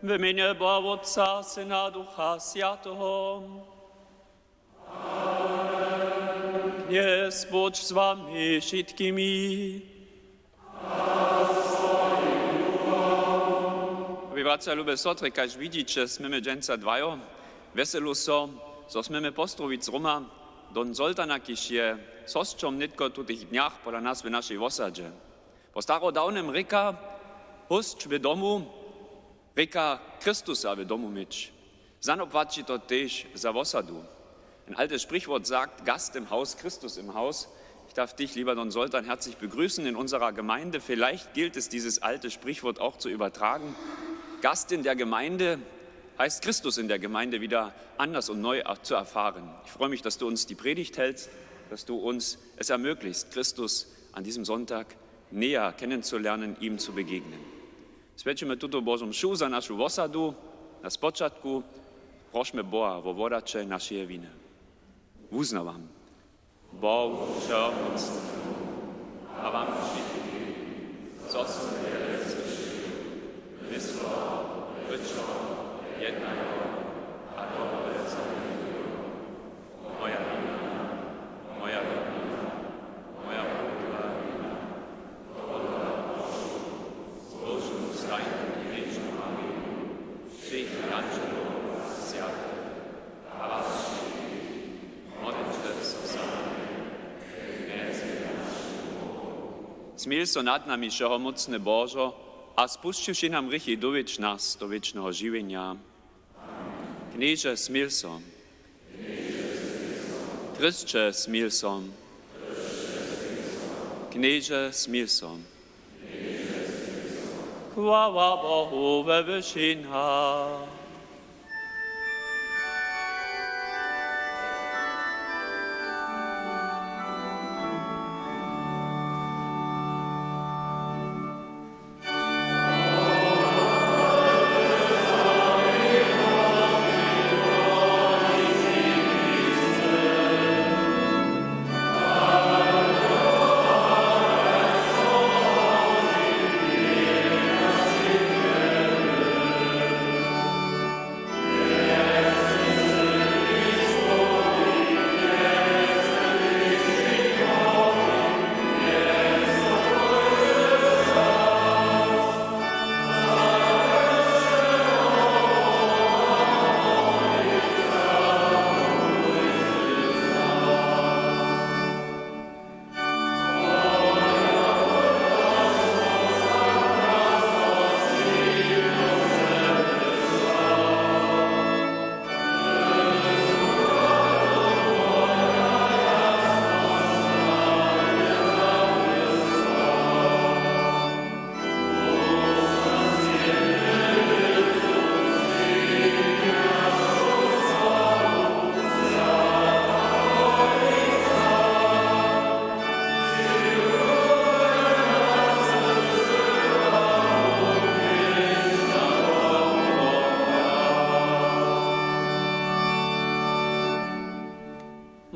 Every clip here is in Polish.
W imieniu Boga Otca, Syna, Ducha Świętego. Amen. Jest Bóg z wami wszystkimi. Bracia, lube sotry, kaž widzicie, smymy dżęca dwajo, weselu so, so smymy postrowic Roma, don Zoltana, kiż je sosčom nitko tutych dniach pola nas w naszej osadzie. Po starodawnym ryka, hust w domu, ryka Chrystusa w domu mieć. Zanopłaci to też za osadu. Ein altes Sprichwort sagt, Gast im Haus, Christus im Haus. Ich darf dich, lieber Don Zoltan, herzlich begrüßen in unserer Gemeinde. Vielleicht gilt es, dieses alte Sprichwort auch zu übertragen. Gast in der Gemeinde heißt Christus in der Gemeinde wieder anders und neu zu erfahren. Ich freue mich, dass du uns die Predigt hältst, dass du uns es ermöglicht, Christus an diesem Sonntag näher kennenzulernen, ihm zu begegnen. Svedčíme tuto Božom šu za našu osadu. Na spočatku prošme Boha vo vodače naše vine. Uznavam. Bohu všeomocný a vám všetkým, co sme myslel, rečo, jednajú a dobre zavinujú. Moja vina, moja podľa vina, podľa Božu, Božu stajnú viečnú Mariu, všich anželov sviatých a vás všetkých, modlite sa za mňa, Smil so nad nami, všehomocný Božo, a spušťuši nám richy doveč nás do večného živenia. Knieže, smil som. Kristče, smil som. Knieže, smil som. Chvála Bohu ve vyšinách.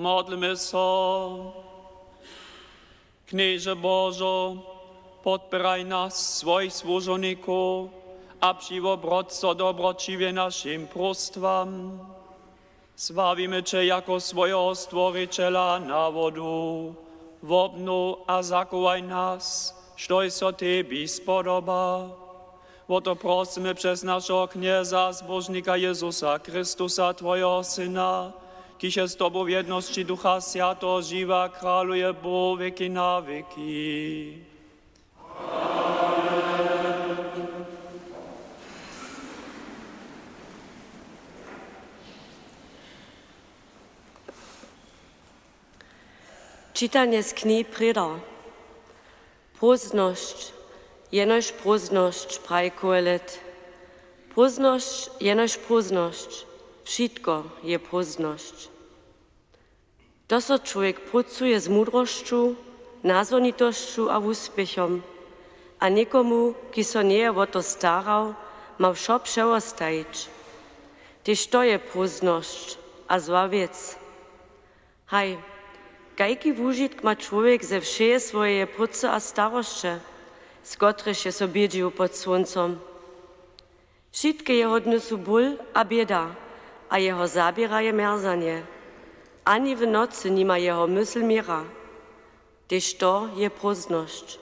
Modlimy się. Knieże Bożo, podpieraj nas, swoich służoników, a przywobrodco dobročiwie naszym prostwam. Sławimy Cię jako swojego Stworiciela na wodu, w obnu, a zakuwaj nas, što so Tebi spodoba. O to prosimy przez naszego knieza, zbożnika Jezusa Chrystusa, Twojego Syna, kiž je s Tobou v jednosti Ducha Sviatého živá, králuje Boh veky na veky. Čitanje z knih Preda. Prózdnosť, jenož prózdnosť, praj Kohelet. Prózdnosť, jenož prózdnosť, wszystko je prózdnosť. To so człowiek pracuje z mądrością, nazwonitością a úspěchom, a nikomu, ki so nie o to starał, ma všo przeostajić. Tyż to je prózdnosť a zła wiec. Haj, kajki wužitk ma człowiek ze všeje swoje prace a starości, z kotryż je so biedził pod słońcem. Wszystkie jeho dny sú ból a bieda a jeho zabiera je merzanie. Ani w nocy nima jeho mysl mira. Tež to je prózdność.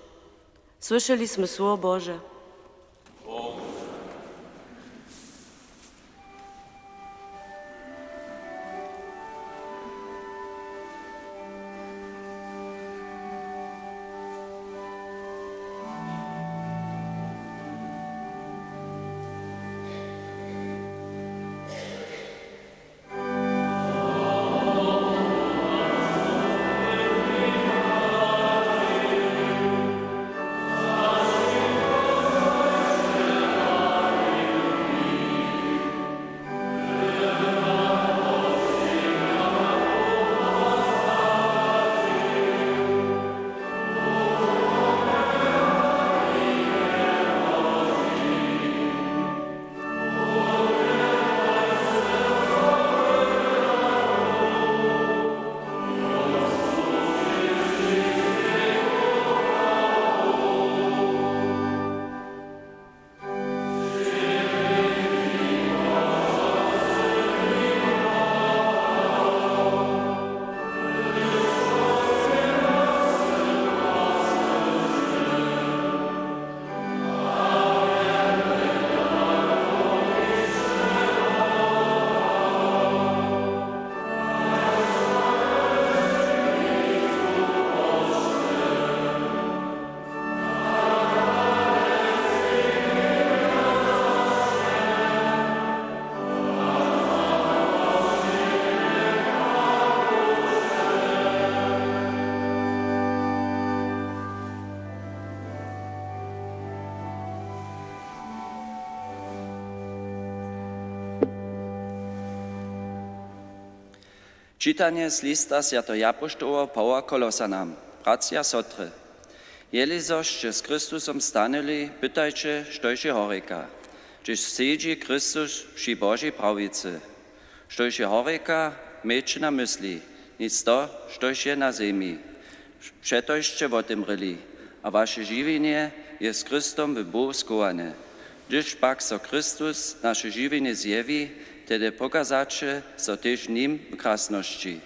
Słyszeliśmy słowo Boże. Čitanje z lista Sv. Apoštola Pavla Kolosanom. Bracia sotry, jeli zoście z Chrystusem stanęli, pytajcie, štož je horeka. Czyż siedzi Chrystus przy Bożej prawicy? Štož je horeka, miejcie na myśli, nic to, štož je na ziemi. Przetoście o tym ryli, a wasze żywienie jest z Chrystom w Bohu skowane. Gdyż pak so Chrystus nasze żywienie zjawi, tedy pokazacie so też nim w krasności.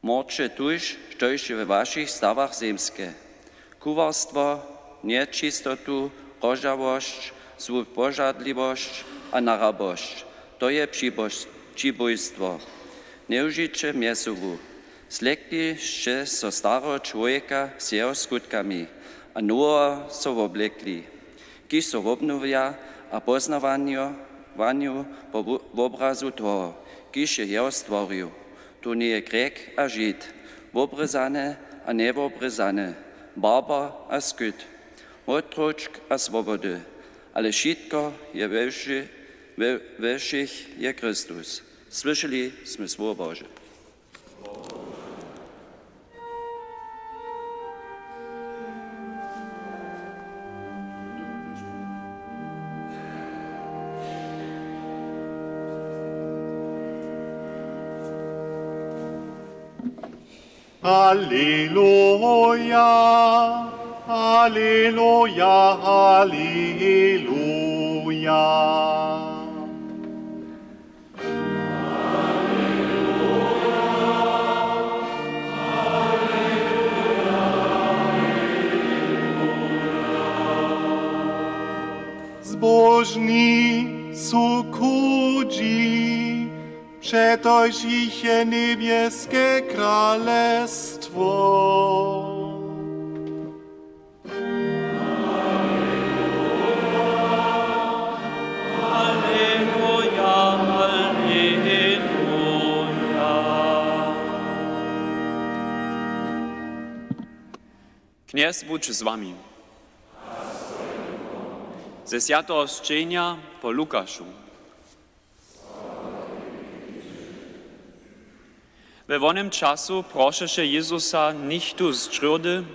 Morče tuž, štož je we waszych stawach ziemskie. Kuwarstwo, niečistotu, rožavošť, złudpožadliwość a narabošť. To je přibojstvo. Neužiče miesovu. Slekliście so starého człowieka z jeho skutkami a nowo so oblekli. Kiž so obnovia a poznawaniu po obrazu toho, kiž je jeho stvoril. Tu nie je Grek a Žid, obrezane a neobrezane, barbar a skyt, otročk a svobody, ale všetko je ve všich je Kristus. Slyšeli jsme slovo Bože. Halleluja, halleluja, halleluja. Zbožní sú kudzi, przetoż ich je niebieskie królestwo. Halleluja, halleluja. Kniez buď z wami. Ze Świętego Szczenia po Lukaszu. We wonem czasu prošeše Jezusa nichtu z črody,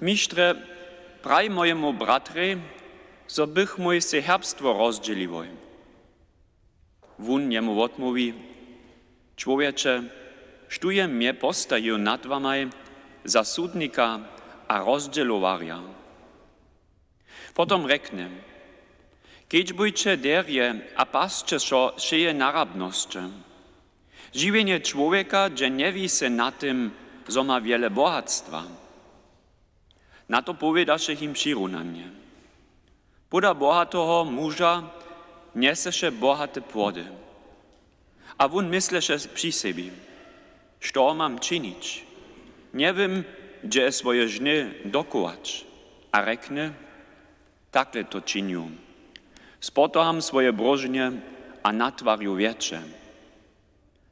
mištre, praj mojemu bratre, so bych mój se herbstwo rozdzieliwoj. Wun jemu odmówi, człowiecze, sztuje mnie postaju nad wamaj za sudnika a rozdzielowaria. Potom rekne, Keď bujče derje a pasče šo šeje narabnosće. Žiwienie człowieka, że nie wi se na tym, zo ma wiele bohatstwa. Na to powiedziaše im přirunanie. Poda bohatého muža neseše bohate płody. A won mysleše při sebi, što mam činić? Nie wiem, gdzie je swoje żny dokołać. A rekne, takle to činiu. Spotoham swoje brożnie, a natwarju wiecze.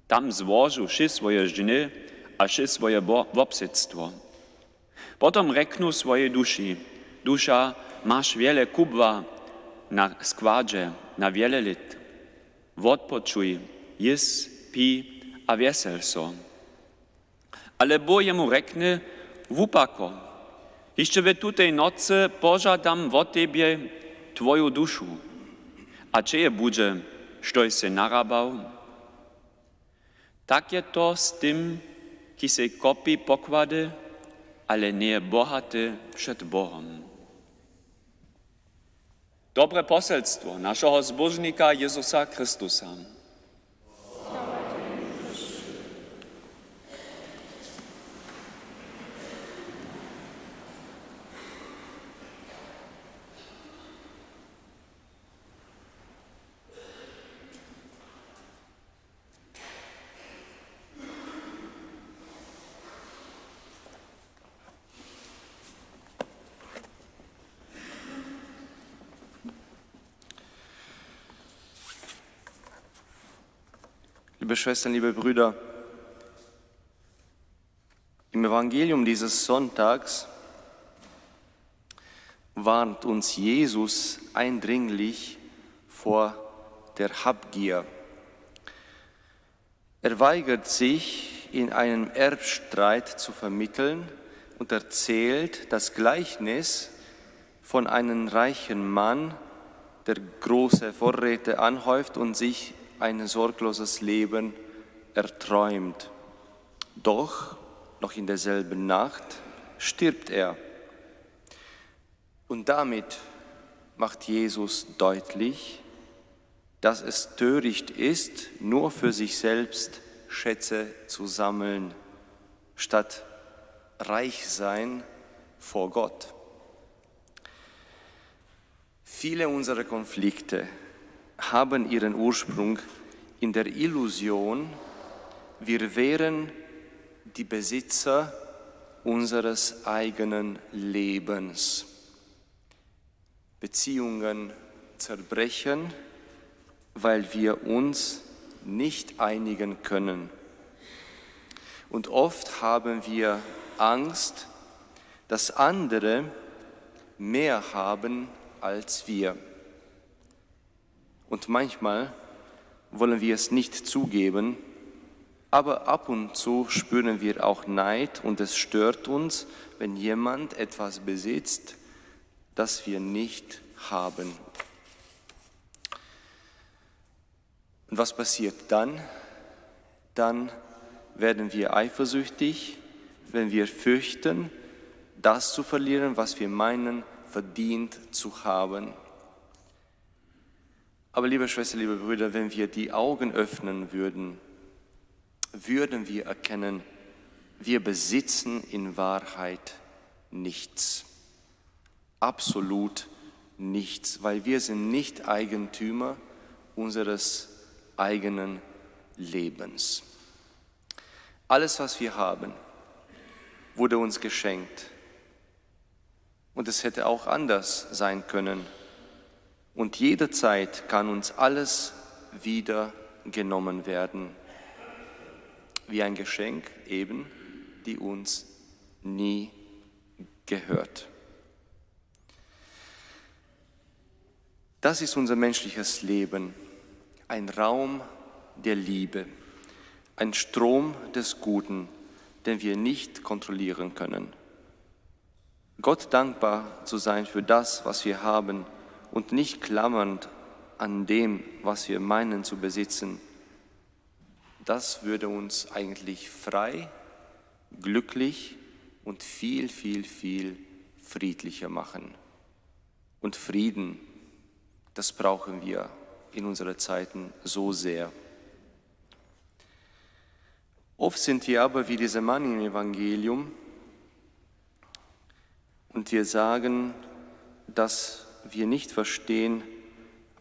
Tam złożył wszy swoje żny, a wszy swoje wobsedztwo. Potom reknu swojej duši, dusza, masz wiele kubwa na składzie, na wiele lit. Odpoczuj, jis, pi, a wesel so. Ale Bo jemu rekne, wupako, jeszcze we tutej nocy pożadam od tebie twoją duszu. A če je bude, što se narabał? Tak je to z tym, ki se kopi pokłady, ale nie je bohaty przed Bohom. Dobre poselstwo naszego zbożnika Jezusa Chrystusa. Liebe Schwestern, liebe Brüder, im Evangelium dieses Sonntags warnt uns Jesus eindringlich vor der Habgier. Er weigert sich, in einem Erbstreit zu vermitteln und erzählt das Gleichnis von einem reichen Mann, der große Vorräte anhäuft und sich ein sorgloses Leben erträumt. Doch noch in derselben Nacht stirbt er. Und damit macht Jesus deutlich, dass es töricht ist, nur für sich selbst Schätze zu sammeln, statt reich sein vor Gott. Viele unserer Konflikte haben ihren Ursprung in der Illusion, wir wären die Besitzer unseres eigenen Lebens. Beziehungen zerbrechen, weil wir uns nicht einigen können. Und oft haben wir Angst, dass andere mehr haben als wir. Und manchmal wollen wir es nicht zugeben, aber ab und zu spüren wir auch Neid und es stört uns, wenn jemand etwas besitzt, das wir nicht haben. Und was passiert dann? Dann werden wir eifersüchtig, wenn wir fürchten, das zu verlieren, was wir meinen, verdient zu haben. Aber liebe Schwestern, liebe Brüder, wenn wir die Augen öffnen würden, würden wir erkennen, wir besitzen in Wahrheit nichts. Absolut nichts, weil wir sind nicht Eigentümer unseres eigenen Lebens. Alles, was wir haben, wurde uns geschenkt. Und es hätte auch anders sein können. Und jederzeit kann uns alles wieder genommen werden. Wie ein Geschenk eben, die uns nie gehört. Das ist unser menschliches Leben. Ein Raum der Liebe. Ein Strom des Guten, den wir nicht kontrollieren können. Gott dankbar zu sein für das, was wir haben, und nicht klammernd an dem, was wir meinen zu besitzen, das würde uns eigentlich frei, glücklich und viel, viel, viel friedlicher machen. Und Frieden Das brauchen wir in unseren Zeiten so sehr. Oft sind wir aber wie dieser Mann im Evangelium und wir sagen, dass wir nicht verstehen,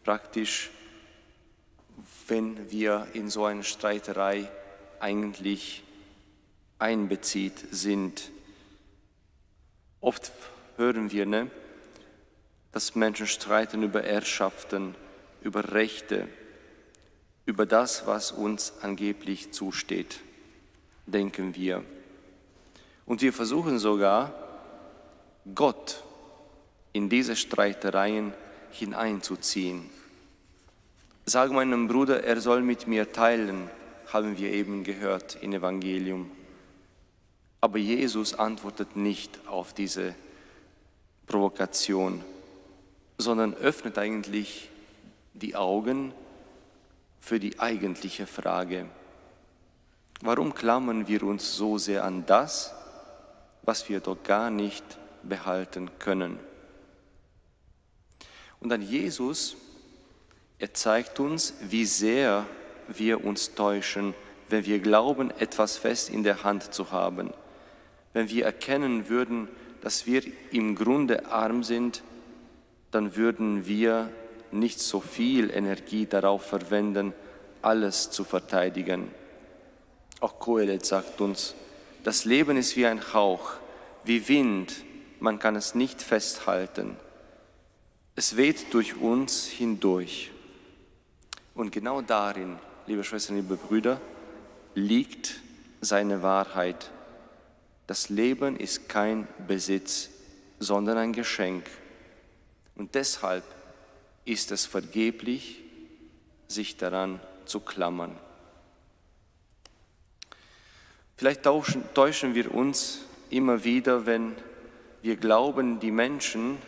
praktisch, wenn wir in so eine Streiterei eigentlich einbezieht sind. Oft hören wir, dass Menschen streiten über Erbschaften, über Rechte, über das, was uns angeblich zusteht, denken wir. Und wir versuchen sogar, Gott in diese Streitereien hineinzuziehen. Sag meinem Bruder, er soll mit mir teilen, haben wir eben gehört im Evangelium. Aber Jesus antwortet nicht auf diese Provokation, sondern öffnet eigentlich die Augen für die eigentliche Frage. Warum klammern wir uns so sehr an das, was wir doch gar nicht behalten können? Und dann Jesus, er zeigt uns, wie sehr wir uns täuschen, wenn wir glauben, etwas fest in der Hand zu haben. Wenn wir erkennen würden, dass wir im Grunde arm sind, dann würden wir nicht so viel Energie darauf verwenden, alles zu verteidigen. Auch Kohelet sagt uns, das Leben ist wie ein Hauch, wie Wind, man kann es nicht festhalten. Es weht durch uns hindurch. Und genau darin, liebe Schwestern, liebe Brüder, liegt seine Wahrheit. Das Leben ist kein Besitz, sondern ein Geschenk. Und deshalb ist es vergeblich, sich daran zu klammern. Vielleicht täuschen wir uns immer wieder, wenn wir glauben, die Menschen,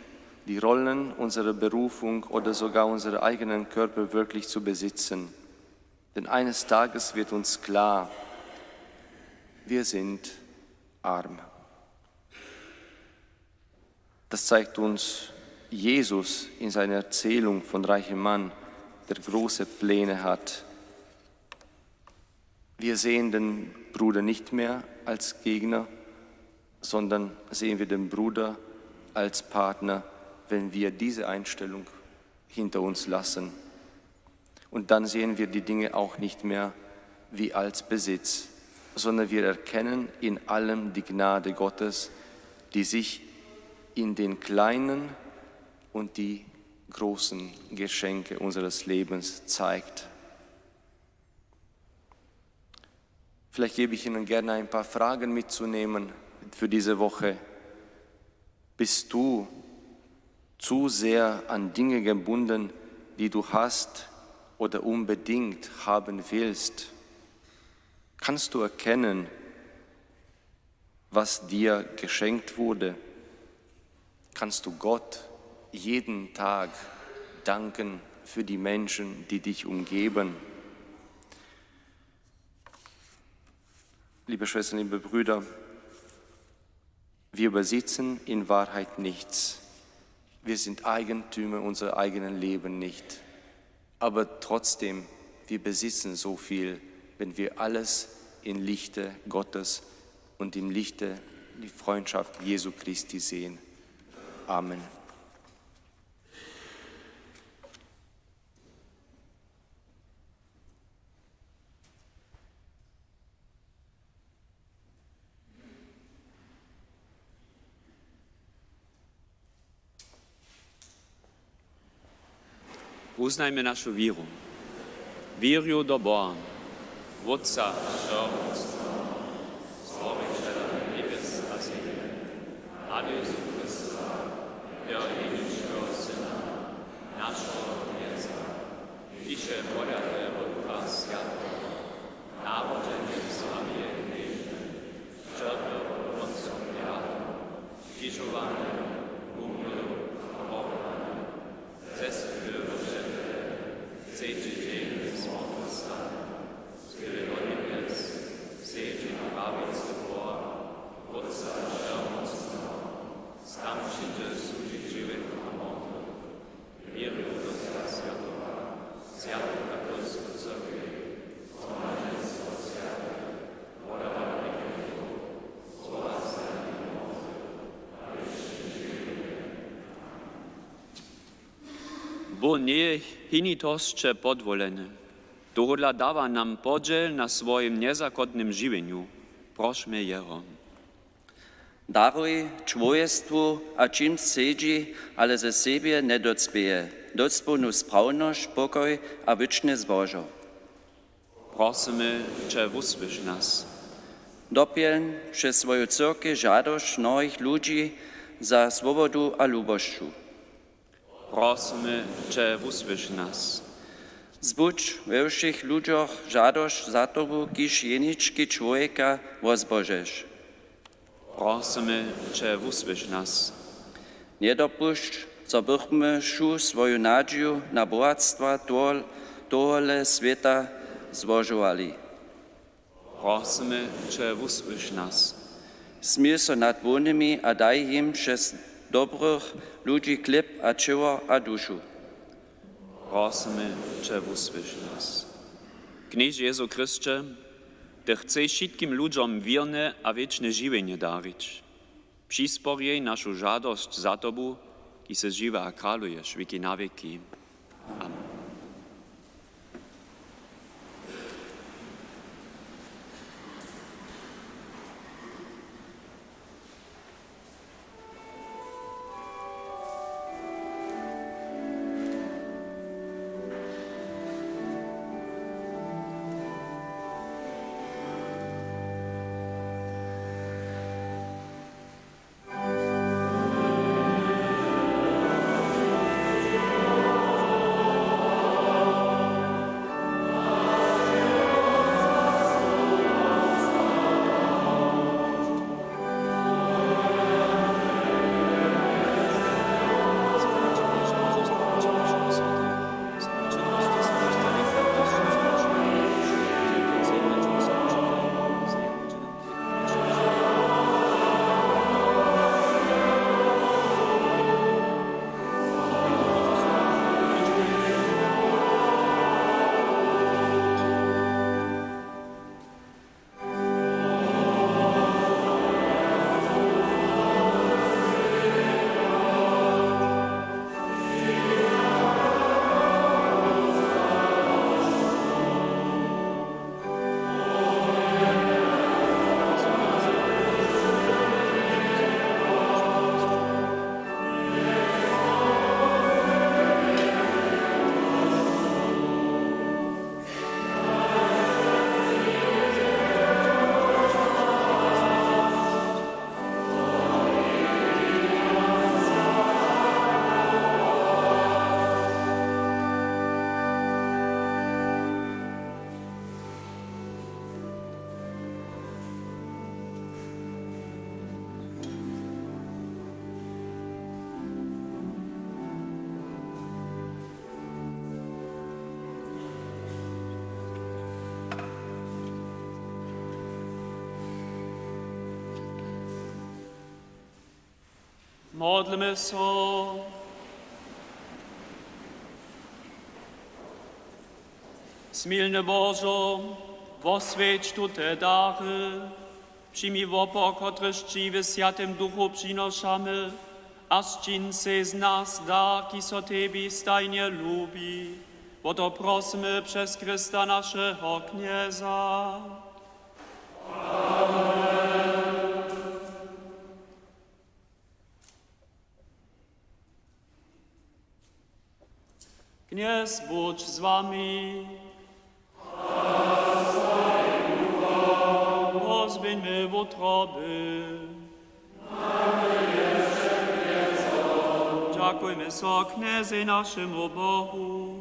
die Rollen unserer Berufung oder sogar unsere eigenen Körper wirklich zu besitzen. Denn eines Tages wird uns klar, wir sind arm. Das zeigt uns Jesus in seiner Erzählung von reichem Mann, der große Pläne hat. Wir sehen den Bruder nicht mehr als Gegner, sondern sehen wir den Bruder als Partner, wenn wir diese Einstellung hinter uns lassen. Und dann sehen wir die Dinge auch nicht mehr wie als Besitz, sondern wir erkennen in allem die Gnade Gottes, die sich in den kleinen und die großen Geschenke unseres Lebens zeigt. Vielleicht gebe ich Ihnen gerne ein paar Fragen mitzunehmen für diese Woche. Bist du zu sehr an Dinge gebunden, die du hast oder unbedingt haben willst? Kannst du erkennen, was dir geschenkt wurde? Kannst du Gott jeden Tag danken für die Menschen, die dich umgeben? Liebe Schwestern, liebe Brüder, wir besitzen in Wahrheit nichts. Wir sind Eigentümer unserer eigenen Leben nicht. Aber trotzdem, wir besitzen so viel, wenn wir alles im Lichte Gottes und im Lichte die Freundschaft Jesu Christi sehen. Amen. Uznajme našu víru. Víru do Boha, Otca všeobecného, Stvoriteľa nebes a zeme, a do Jezu Krista, Jeho jediného Syna, našeho Knieza, Iše podľatého Ducha Svätého, nábožený z Marie Hriešnej, čerpel Poncom Pilátom, križovaný, umrel a pochovaný, zestil do Třetí den zmrtvých vstal, zbyl do nebes, seděl na pravici Boha, Otca všemohoucného, bo nie hinitosće podvolene. Tohodla dava nam podžel na svojim nezakonnym živenju. Prošme jeho. Daruj człowiestwu, a czym sedzi, ale ze siebie nie docpieje. Docponu sprawność, pokoj a wieczne zbożo. Prosimy Cię, wysłysz nas. Dopielń przez swoją córkę żadość mnohých ludzi za swobodu a lubościu. Prosimy Cię, wysłysz nas. Zbudź we všich ludziach żadość za Tobą, kiż jeniczki człowieka wozbożesz. Prosimy Cię, wysłysz nas. Nie dopušť, co bychmy šu svoju nadzieję na bohatstwa tohole sveta złożowali. Prosimy Cię, wysłysz nas. Smil so nad wolnymi a daj im przez dobrych ludzi chleb a czyło a duszu. Prosimy Cię, wysłysz nas. Kniež Jezu Chryste, Ty chceš všetkým ľuďom vierne a wieczne živenje dariť. Přisporjej našu žádosť za Tobu, ki se živa a králuješ věky na věky. Amen. Modlimy se. Smilny Bożo, oswieć tu te dary, przyjmij wopok, któryż Ci w Świętym Duchu przynoszamy, aż czyn se z nas da, ki so Tebi stajnie lubi, bo to prosimy przez Chrysta naszego Knieza. Kniez Bódź z wami. Rozwińmy wątroby. Dziękujmy so Kniezy naszemu Bohu.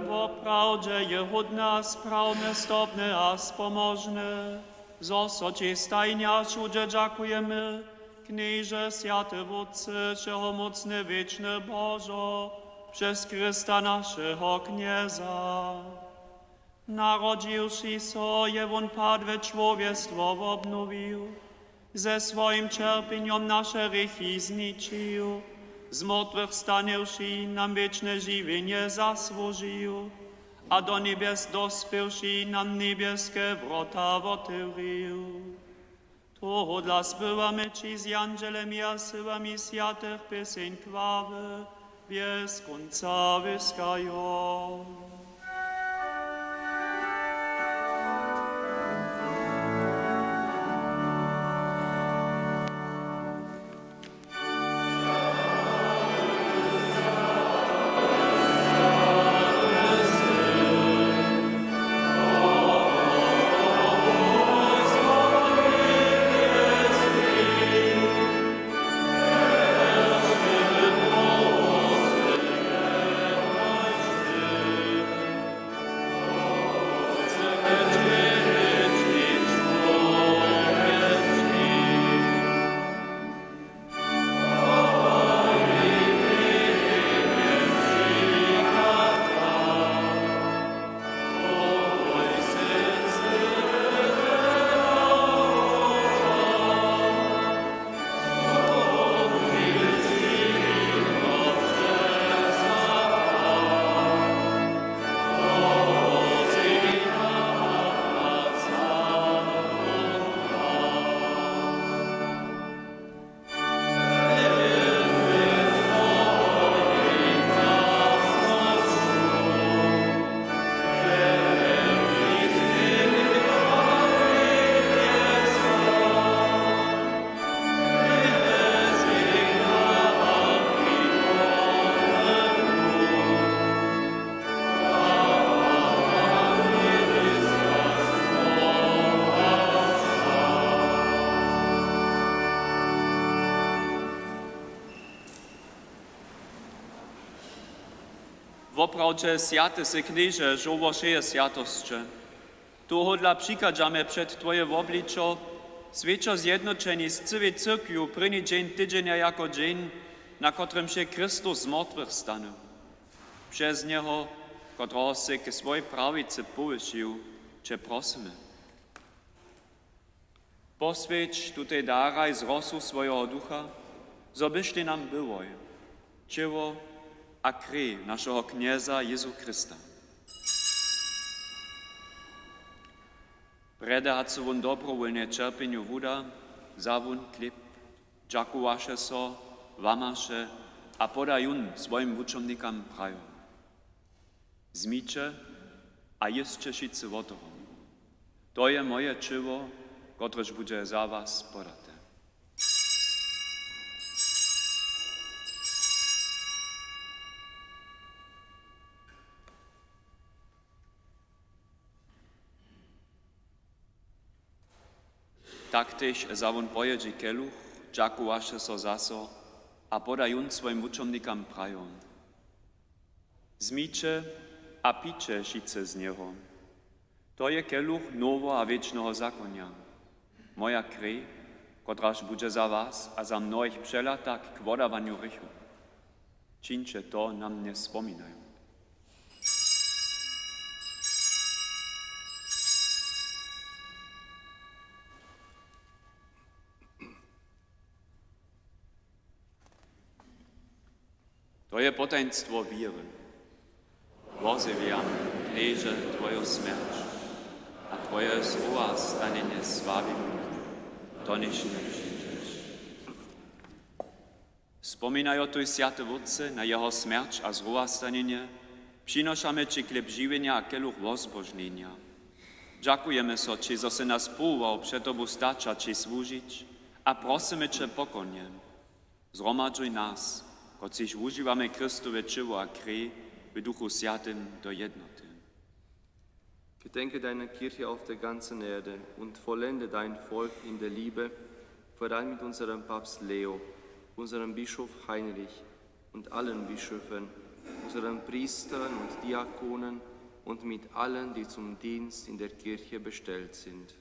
Bo prawdzie je od nas prawne, stopne a spomożne. Zo so Ci stajnia wszędzie dziękujemy. Knieże, Święty Wódcy, Wszechomocny, Wieczny Bożo, przez Chrysta naszego Knieza. Narodziwszy so, je on padłe człowiestwo obnowił, ze swoim cierpieniem nasze grzechy zniczył, zmartwychwstaniwszy nam wieczne żywienie zasłużył, a do niebies dospiewszy nam niebieskie wrota otworzył. Tohodla zbyłamy ci z angelemi a syłami światych pieseň chwały, bez końca wyskają. Wopravče sjate se knieže, žovošeje sjatosće. Tohodla přikađame před Tvoje obličo, svečo zjednočeni z cywej cyrkwiu pryni dzień tydzienia jako dzień, na kotrym się Chrystus z mrtwych stane. Przez Niego, kotroho se ke swojej prawicy powysił, Cię prosimy. Posvěć tutaj daraj z rosu swojego ducha, zobyś Ty nam byłoj, ciało a krew naszego knieza Jezu Chrysta. Predat se won dobrovoljne čerpenju voda, zavun klip, džakovaše so, vamaše, a podajun svojim vučomnikam prajo. Zmiče, a jeszcze šice votovo. To je moje čivo, kotrež bude za vas podate. Taktež zawon pojedži keluch, džakovaše so zaso, a podajun svojim vučomnikam prajo. Zmiče a piče šice z niego. To je keluch novo a wiecznego zakonia. Moja krew, kotraż bude za was a za mnohich przelata k wodawaniu rychu. Čińcie to na mnie wspominają. To je potajemstwo wiary. Wozywiam, knieże, Twoją śmierć, a Twoje słowa stanienie sławim, to niż nie przyjdziesz. Wspominają tu święte wódce na Jego śmierć a zruła stanienie, przynoszamy Ci chleb żywienia a keluch wozbożnienia. Dziękujemy so Ci, że se nas powołał przed Tobą stacza Ci służyć, a prosimy Cię pokornie. Zgromadzuj nas, kociž užívame Kristove čivo a krev v Duchu Svatém do jednoty. Gedenke deiner Kirche auf der ganzen Erde und vollende dein Volk in der Liebe, vor allem mit unserem Papst Leo, unserem Bischof Heinrich und allen Bischöfen, unseren Priestern und Diakonen und mit allen, die zum Dienst in der Kirche bestellt sind.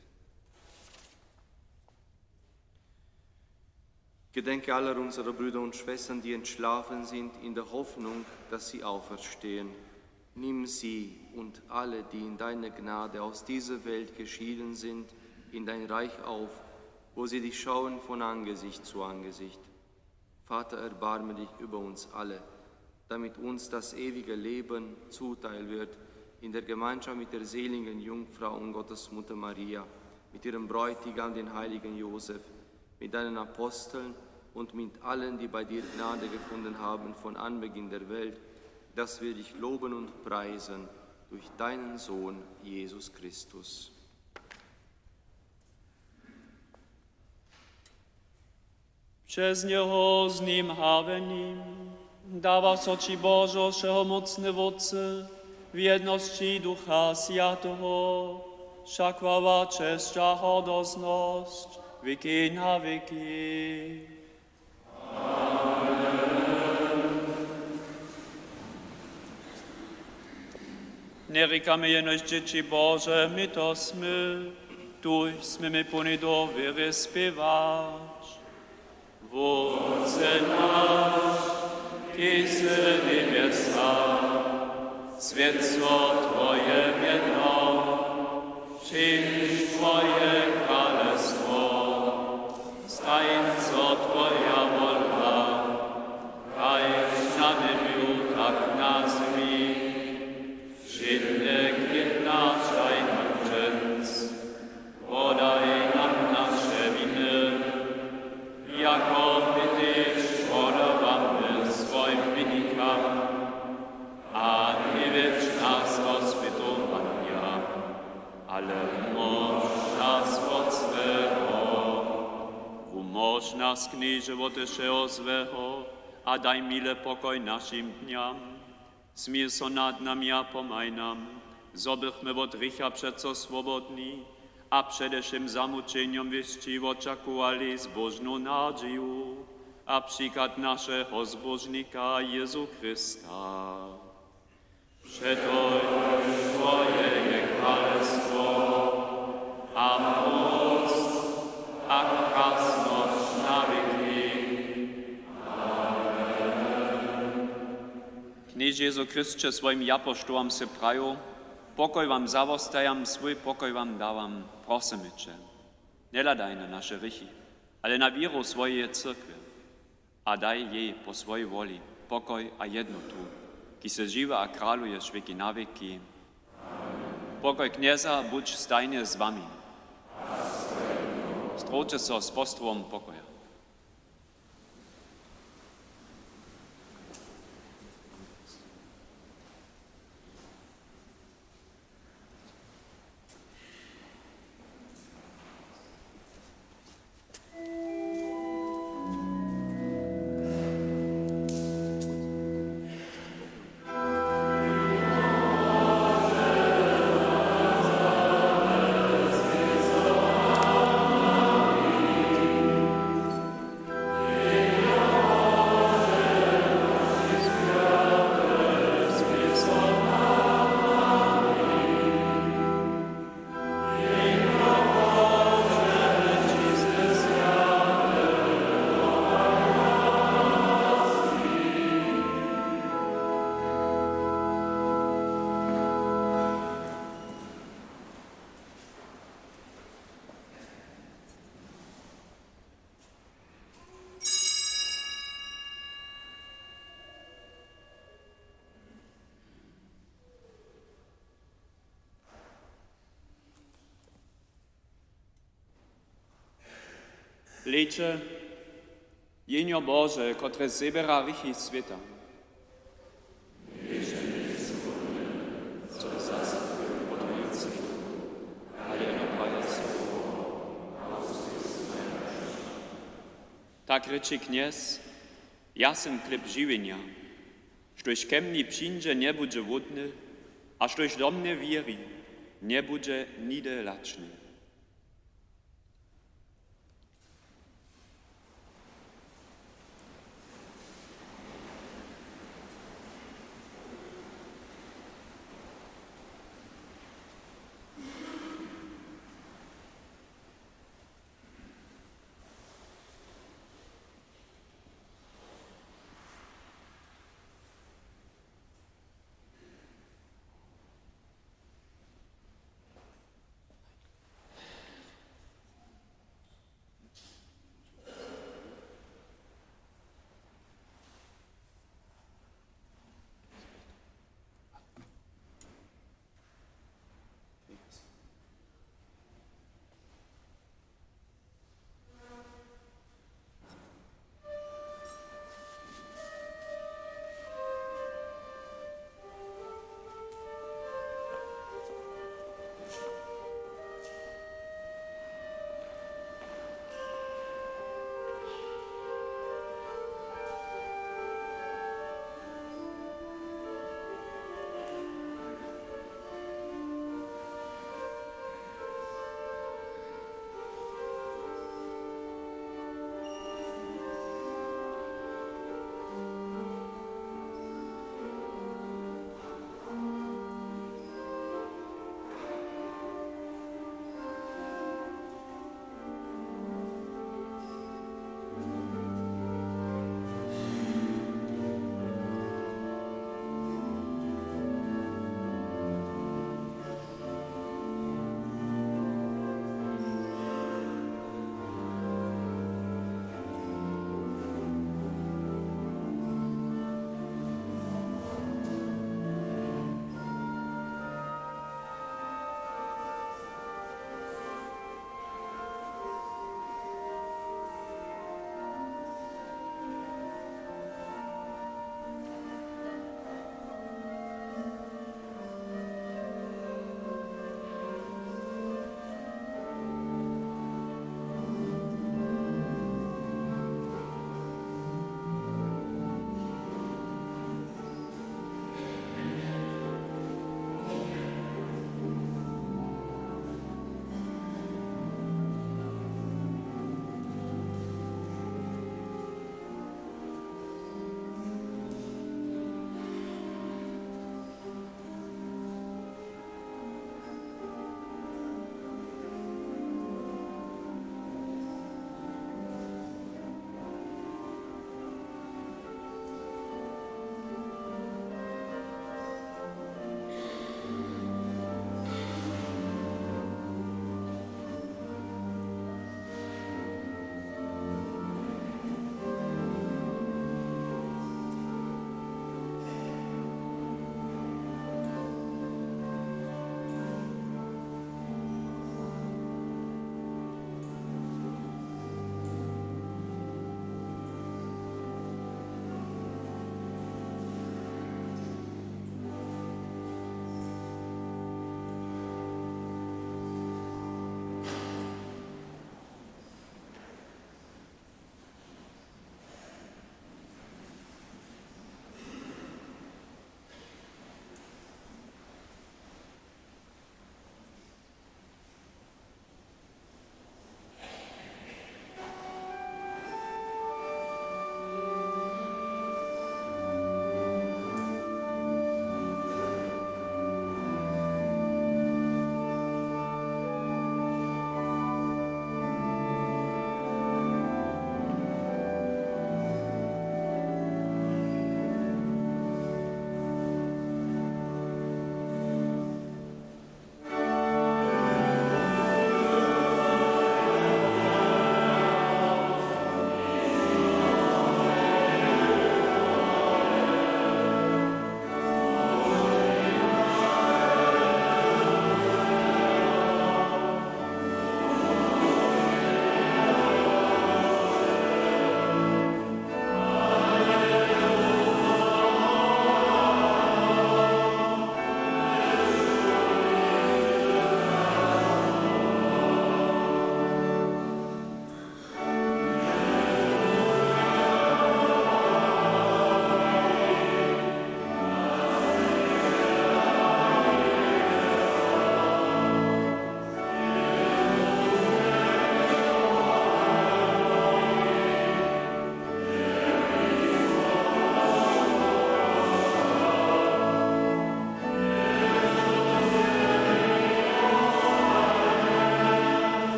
Gedenke aller unserer Brüder und Schwestern, die entschlafen sind, in der Hoffnung, dass sie auferstehen. Nimm sie und alle, die in deiner Gnade aus dieser Welt geschieden sind, in dein Reich auf, wo sie dich schauen von Angesicht zu Angesicht. Vater, erbarme dich über uns alle, damit uns das ewige Leben zuteil wird, in der Gemeinschaft mit der seligen Jungfrau und Gottesmutter Maria, mit ihrem Bräutigam, den heiligen Josef, mit deinen Aposteln und mit allen, die bei dir Gnade gefunden haben von Anbeginn der Welt, dass wir dich loben und preisen durch deinen Sohn, Jesus Christus. Przez Niego, z Nim, have Nim, dawa Ci Bożo, Wszechomocny Wodcy, w jedności Ducha Świętego, wszak chwała, cześć, a hodozność, wieki na wieki. Ne rikamy jenoś dzieci Boże, my to smy, tuż smymy puni do wiry spiewać. Wódce nasz, kisy niebieska, świecło Twoje miedno, przyjdź Twoje królestwo, stańco Twoja wola, kajż na niebiu, tak na ziemi. Żydne kwietnaczaj nam dżęc, podaj nam nasze winy, jako my też podawamy swoim winnikam, a nie wiedz nas rozpytowania, ale umoż nas od swego. Umoż nas kni żywoteszego swego, a daj mile pokoj naszym dniam. Smir so nad nami a pomaj nam, zobychmy od rycha przeco swobodni, a przedewszym zamuczeniom wieści oczekowali zbożną nadzieję, a przykład naszego zbożnika Jezu Chrysta. Przetoż Twoje królestwo, a moc, a krasność na wieki. Kniež Jezu Chrysče svojim japoštovam se praju, pokoj vam zavostajam, svoj pokoj vam davam, prosimy Cię. Nie ladaj na nasze rychy, ale na wieru swojej cyrkwy, a daj jej po swojej woli pokoj a jednotu, ki se żywa a kraluje wieki na wieki. Pokoj knieza budź stajnie z wami. Stroče so s postrom pokoja. Licze, Jenio Boże, kotre zebera rychy świata. Co zasa podający, ale nabrający. Tak ryczy kniez, ja sam chleb żywienia, sztoś ke mnie przyjdzie nie będzie wodny, a sztoś do mnie wierzy, nie będzie nigdy laczny.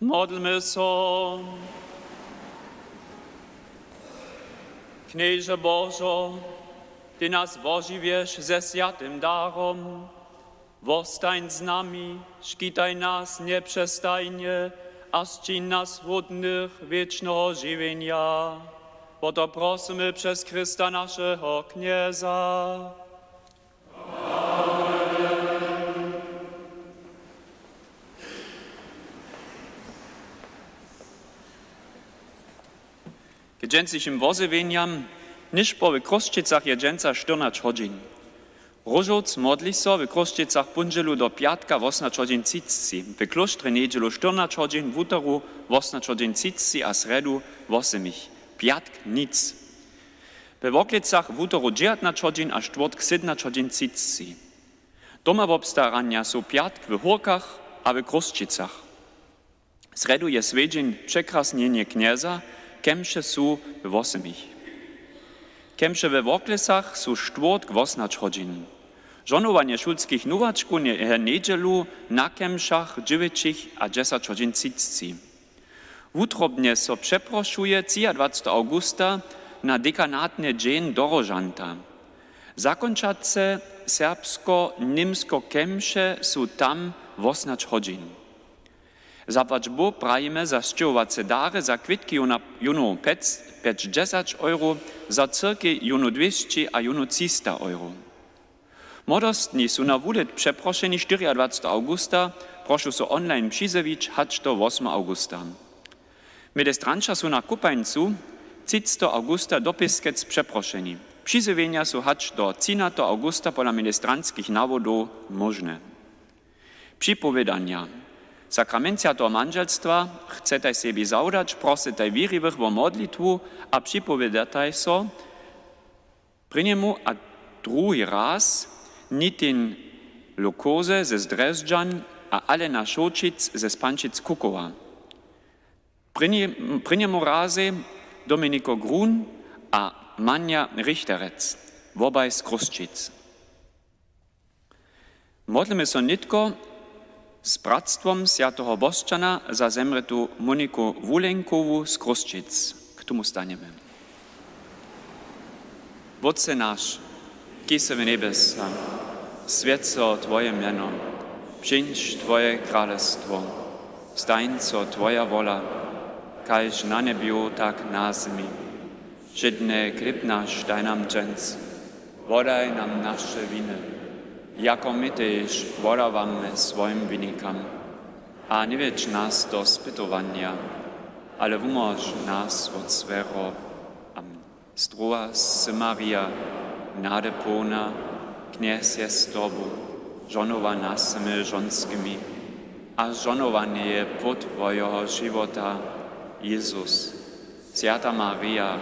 Modlmy so. Knieże Bożo, Ty nas woziwiesz ze światym darom, wostań z nami, szkitaj nas nieprzestajnie, aż czyń nas hodnych wiecznego żywienia. Bo to prosimy przez Chrysta naszego Knieza. K dżęcym wozywieniam niż po w Kroszczycach je dżęca 14 godzin. Różoc modli so w Kroszczycach pundzielu do piatka 18 godzin cicci, w klosztrze niedzielu 14 godzin, w utoru 18 godzin cicci, a sredu 8. Piatk nic. We Woklicach w utoru 19 godzin, a czwartk 17 godzin cicci. Doma w obstarania są piatk w Hórkach, a w Kroszczycach. Sredu je swiedzień przekrasnienie knieza, kemše sú v 8. Kemše we Woklisach sú štvrtk 18 hodin. Žonovanie šulských nováčků je nedelu na kemšach 9 a 10 hodin cicci. Wutrobne so przeproszuje 23 augusta na dekanatne dzień Dorożanta. Zakończace serbsko-nimsko kemše sú tam 18 hodin. Zapačbo prajeme za šťovace dare, za kvitky juno 5-10 euro, za cyrky juno 200 a juno 300 euro. Modostni sú na wulet przeproszeni 24 augusta, prošu so online přizevič hač do 8 augusta. Medestranča sú na Kupańcu 300 augusta dopiskec przeproszeni. Přizevienia sú hač do 13 augusta pola medestranských navodov možné. Připovedania. Sakramentia manželstva chcete sebi zaudać, prosite wiernych o modlitwu, a připovedataj so pri njemu a drugi raz Nitin Lukoze ze Zdrezdžan a Alena Šočic ze Spančic Kukova. Pri njemu raze Dominiko Grun a Manja Richterec, wobaj z Kroszczyc. Modlimy so nitko z bratstvom Świętego Bożczana za zemretu Moniku Wulenkowu z Kroszczyc. K tomu staniemy. Otče nasz, ki se v nebesa, svjetco Tvoje mjeno, přijdź Tvoje kralestwo, stań co Tvoja wola, kajž na nebiu, tak na zemi. Židne chleb nasz daj nam dżęc, wodaj nam nasze winy, jako my też wodawamy swoim winnikam. A nie wiedz nas do spytowania, ale umoż nas od swego. Amen. Zdrowa Maria, nade pełna, kniez jest z Tobą, żonowa naszymi żonskimi, a żonowany je pod Twojego żywota, Jezus. Święta Maria,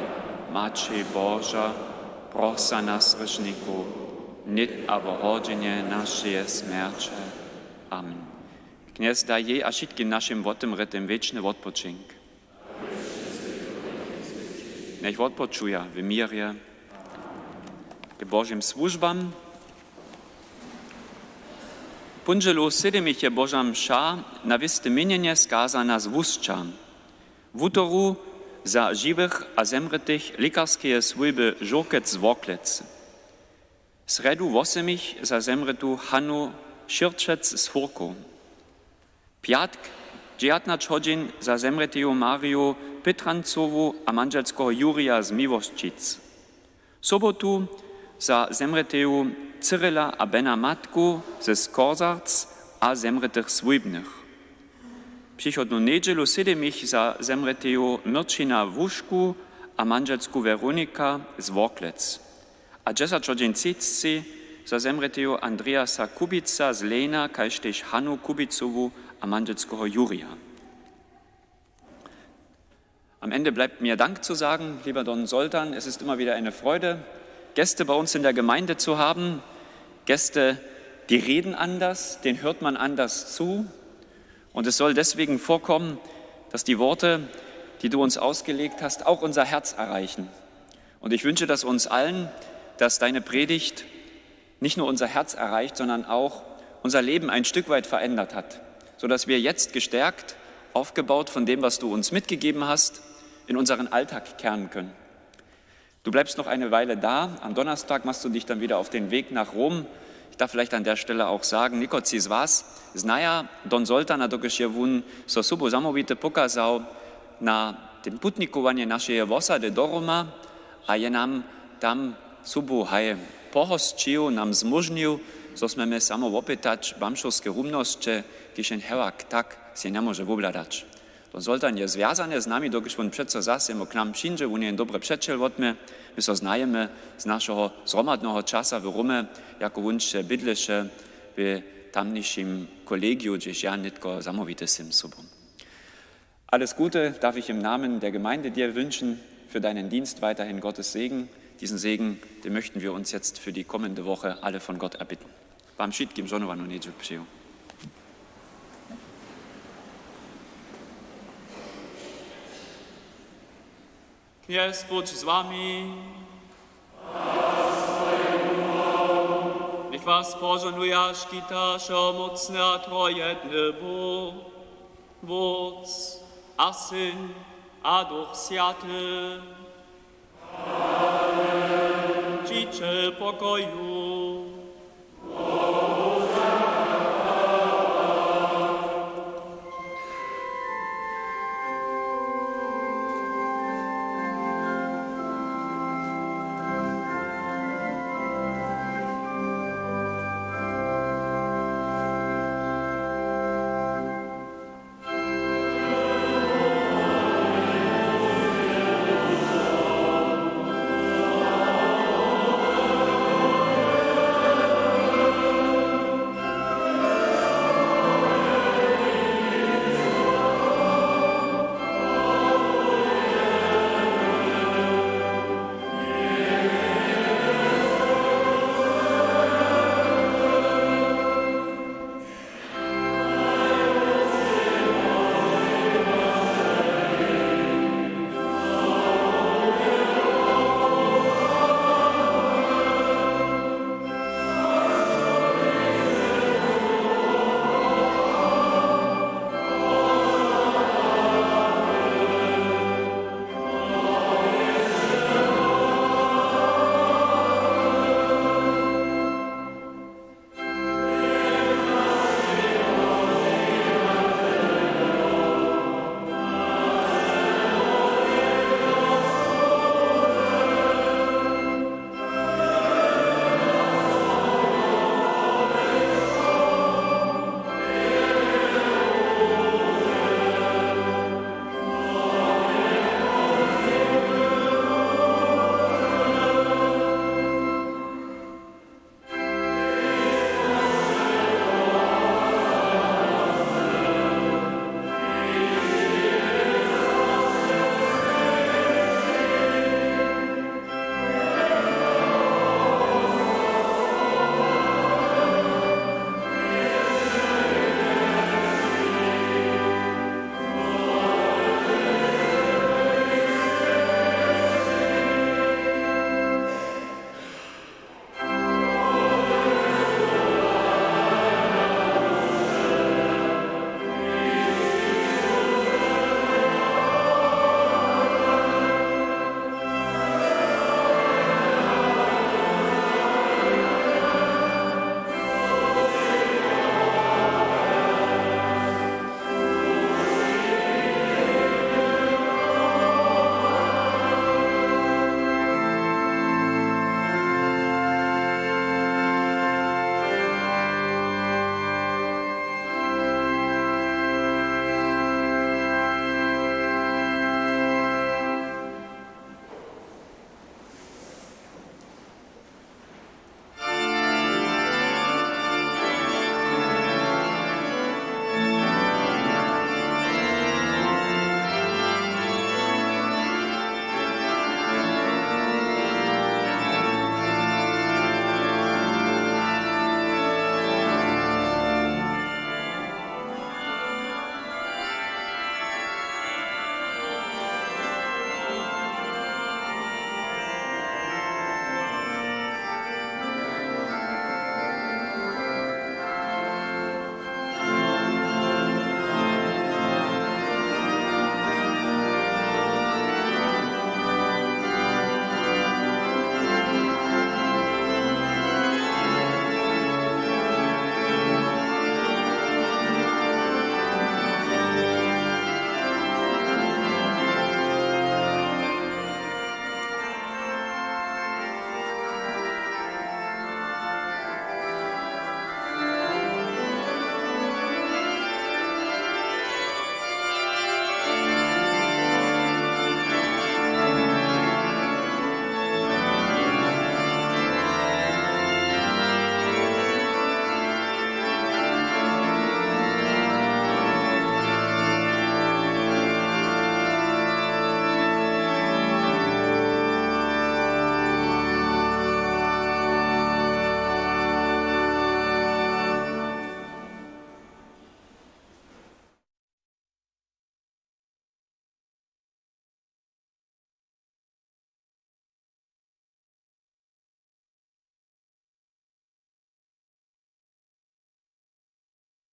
Matko Boża, prosa nas grzeszników, nyt a v hodine našej smrče. Amen. Kněz daj jej a všetkým našim votem retem večný odpočink. Nech odpočuja v míre k Božím službám. Punželu 7 je Boža mša na viste mienenie skázana z Vúsča. V útoru za živých a zemretých lékarskie služby Žurkec z Woklec. Sredu 8 za zemretu Hanu Širčec z Hurku. Piatk 19 hodin za zemretiju Mariu Petrancovu a manželského Jurija z Miłoščic. Sobotu za zemretiju Cyrila a Bena Matku ze Skorzarc a zemretych svojbnych. Przychodnu niedzielu 7 za zemretiju Mirčina Vušku a manželsku Veronika z Woklec. A 10 hodin cicci za zemretiju Andreasa Kubica z Lejna, kajž tež Hanu Kubicovu a manželského Jurija. Am Ende bleibt mir Dank zu sagen, lieber Don Soltan. Es ist immer wieder eine Freude, Gäste bei uns in der Gemeinde zu haben. Gäste, die reden anders, denen hört man anders zu. Und es soll deswegen vorkommen, dass die Worte, die du uns ausgelegt hast, auch unser Herz erreichen. Und ich wünsche das uns allen, dass deine Predigt nicht nur unser Herz erreicht, sondern auch unser Leben ein Stück weit verändert hat, sodass wir jetzt gestärkt aufgebaut von dem, was du uns mitgegeben hast, in unseren Alltag kehren können. Du bleibst noch eine Weile da. Am Donnerstag machst du dich dann wieder auf den Weg nach Rom. Ich darf vielleicht an der Stelle auch sagen, niko ci z was znaja Don Zoltana Dokešjevun so subo zamovite pokazał na tym putnikovanju našeje vosade do Roma a je nam tam subu haj pohosčil, nam zmužnil, so sme me samo opýtať bamšovské rumnosće, kišen hevak tak si ne može vubladać. Don Zoltan je związany z nami, dokąd on przed zasem k nam przyjdzie, on je dobre przeczel od mnie, my so znajemy z naszego zromadnego czasu w Rumie, jako wunsze bydlesze w tamniejszym kolegiu, gdzieś ja nitko zamówity sim sobą. Alles Gute darf ich im Namen der Gemeinde dir wünschen, für deinen Dienst weiterhin Gottes Segen. Diesen Segen, den möchten wir uns jetzt für die kommende Woche alle von Gott erbitten. Beim Schied gim Żonowa no niedziel przyjął. Jest Bóg z wami. Niech was pożonuje szkitasza mocny, a trojedny Bóg, Wódz, a Syn, a Duch Święty. Życzę pokoju.